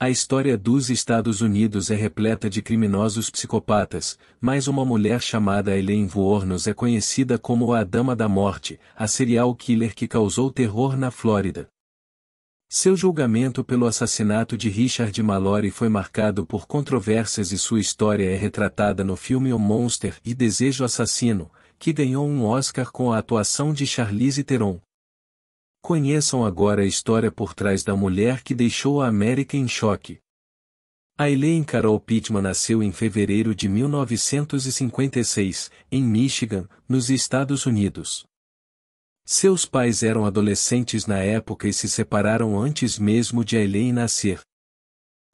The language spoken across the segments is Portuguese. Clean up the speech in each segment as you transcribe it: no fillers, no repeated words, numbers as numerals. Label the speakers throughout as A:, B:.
A: A história dos Estados Unidos é repleta de criminosos psicopatas, mas uma mulher chamada Aileen Wuornos é conhecida como a Dama da Morte, a serial killer que causou terror na Flórida. Seu julgamento pelo assassinato de Richard Mallory foi marcado por controvérsias e sua história é retratada no filme O Monster e Desejo Assassino, que ganhou um Oscar com a atuação de Charlize Theron. Conheçam agora a história por trás da mulher que deixou a América em choque. Aileen Carol Pittman nasceu em fevereiro de 1956, em Michigan, nos Estados Unidos. Seus pais eram adolescentes na época e se separaram antes mesmo de Aileen nascer.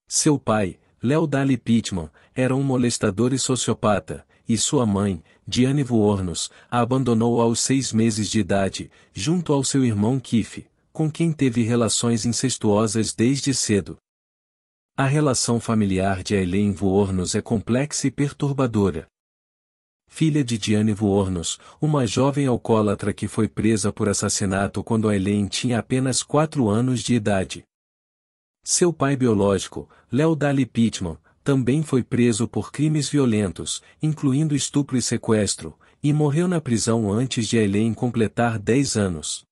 A: Seu pai, Leo Daly Pittman, era um molestador e sociopata, e sua mãe, Diane Wuornos, a abandonou aos 6 meses de idade, junto ao seu irmão Keith, com quem teve relações incestuosas desde cedo. A relação familiar de Aileen Wuornos é complexa e perturbadora. Filha de Diane Wuornos, uma jovem alcoólatra que foi presa por assassinato quando Aileen tinha apenas 4 anos de idade. Seu pai biológico, Leo Daly Pittman, também foi preso por crimes violentos, incluindo estupro e sequestro, e morreu na prisão antes de Aileen completar 10 anos.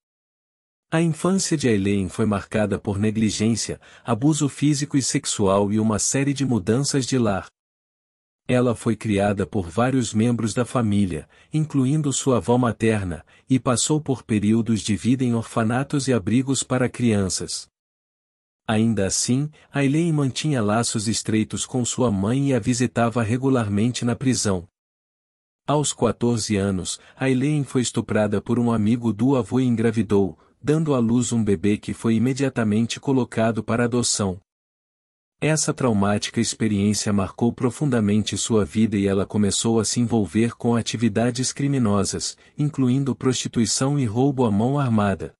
A: A infância de Aileen foi marcada por negligência, abuso físico e sexual e uma série de mudanças de lar. Ela foi criada por vários membros da família, incluindo sua avó materna, e passou por períodos de vida em orfanatos e abrigos para crianças. Ainda assim, Aileen mantinha laços estreitos com sua mãe e a visitava regularmente na prisão. Aos 14 anos, Aileen foi estuprada por um amigo do avô e engravidou, dando à luz um bebê que foi imediatamente colocado para adoção. Essa traumática experiência marcou profundamente sua vida e ela começou a se envolver com atividades criminosas, incluindo prostituição e roubo à mão armada.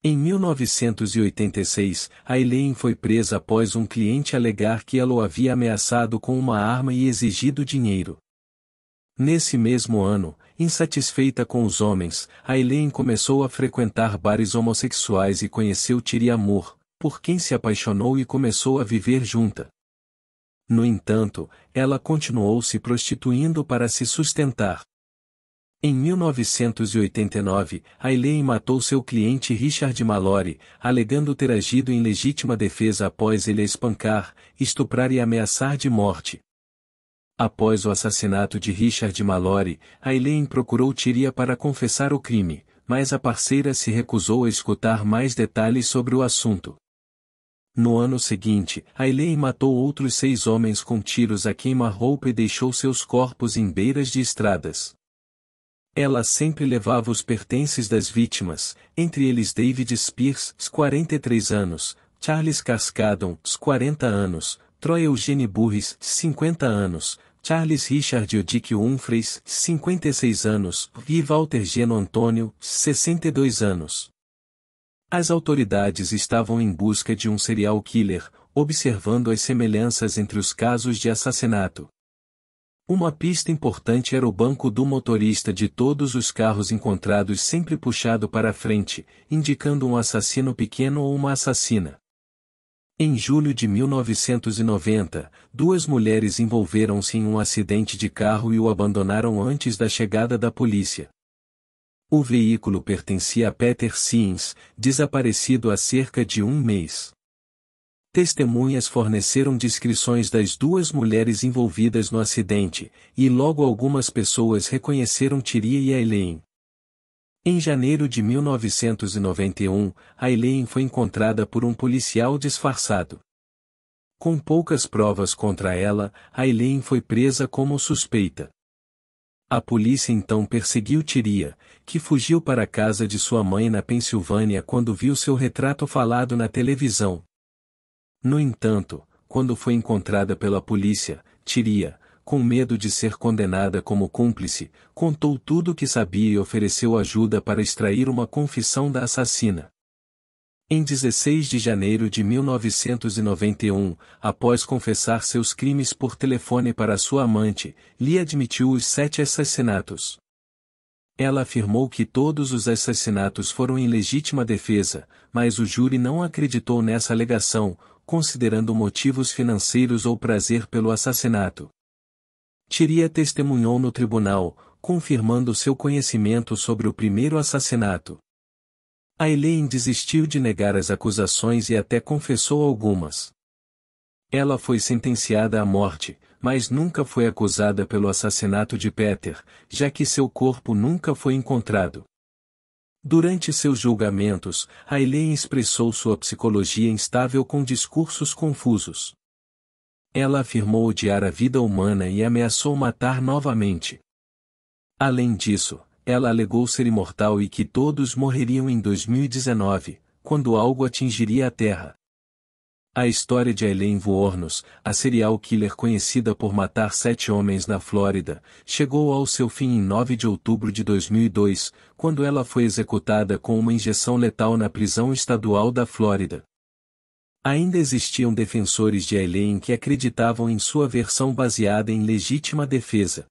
A: Em 1986, Aileen foi presa após um cliente alegar que ela o havia ameaçado com uma arma e exigido dinheiro. Nesse mesmo ano, insatisfeita com os homens, Aileen começou a frequentar bares homossexuais e conheceu Thierry Amour, por quem se apaixonou e começou a viver junta. No entanto, ela continuou se prostituindo para se sustentar. Em 1989, Aileen matou seu cliente Richard Mallory, alegando ter agido em legítima defesa após ele a espancar, estuprar e ameaçar de morte. Após o assassinato de Richard Mallory, Aileen procurou Thierry para confessar o crime, mas a parceira se recusou a escutar mais detalhes sobre o assunto. No ano seguinte, Aileen matou outros 6 homens com tiros a queima-roupa e deixou seus corpos em beiras de estradas. Ela sempre levava os pertences das vítimas, entre eles David Spears, 43 anos, Charles Cascadon, 40 anos, Troy Eugene Burris, 50 anos, Charles Richard Odick Humphreys, 56 anos, e Walter Geno Antônio, 62 anos. As autoridades estavam em busca de um serial killer, observando as semelhanças entre os casos de assassinato. Uma pista importante era o banco do motorista de todos os carros encontrados sempre puxado para a frente, indicando um assassino pequeno ou uma assassina. Em julho de 1990, 2 mulheres envolveram-se em um acidente de carro e o abandonaram antes da chegada da polícia. O veículo pertencia a Peter Sims, desaparecido há cerca de 1 mês. Testemunhas forneceram descrições das 2 mulheres envolvidas no acidente, e logo algumas pessoas reconheceram Thierry e Aileen. Em janeiro de 1991, Aileen foi encontrada por um policial disfarçado. Com poucas provas contra ela, Aileen foi presa como suspeita. A polícia então perseguiu Thierry, que fugiu para a casa de sua mãe na Pensilvânia quando viu seu retrato falado na televisão. No entanto, quando foi encontrada pela polícia, Thierry, com medo de ser condenada como cúmplice, contou tudo o que sabia e ofereceu ajuda para extrair uma confissão da assassina. Em 16 de janeiro de 1991, após confessar seus crimes por telefone para sua amante, Lee admitiu os 7 assassinatos. Ela afirmou que todos os assassinatos foram em legítima defesa, mas o júri não acreditou nessa alegação, considerando motivos financeiros ou prazer pelo assassinato. Thiria testemunhou no tribunal, confirmando seu conhecimento sobre o primeiro assassinato. Aileen desistiu de negar as acusações e até confessou algumas. Ela foi sentenciada à morte, mas nunca foi acusada pelo assassinato de Peter, já que seu corpo nunca foi encontrado. Durante seus julgamentos, Aileen expressou sua psicologia instável com discursos confusos. Ela afirmou odiar a vida humana e ameaçou matar novamente. Além disso, ela alegou ser imortal e que todos morreriam em 2019, quando algo atingiria a Terra. A história de Aileen Wuornos, a serial killer conhecida por matar 7 homens na Flórida, chegou ao seu fim em 9 de outubro de 2002, quando ela foi executada com uma injeção letal na prisão estadual da Flórida. Ainda existiam defensores de Aileen que acreditavam em sua versão baseada em legítima defesa.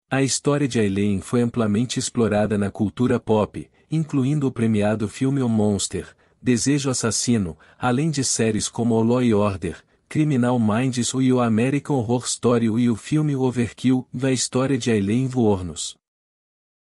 A: A história de Aileen foi amplamente explorada na cultura pop, incluindo o premiado filme O Monster, Desejo Assassino, além de séries como o Law & Order, Criminal Minds e o American Horror Story e o filme Overkill, da história de Aileen Wuornos.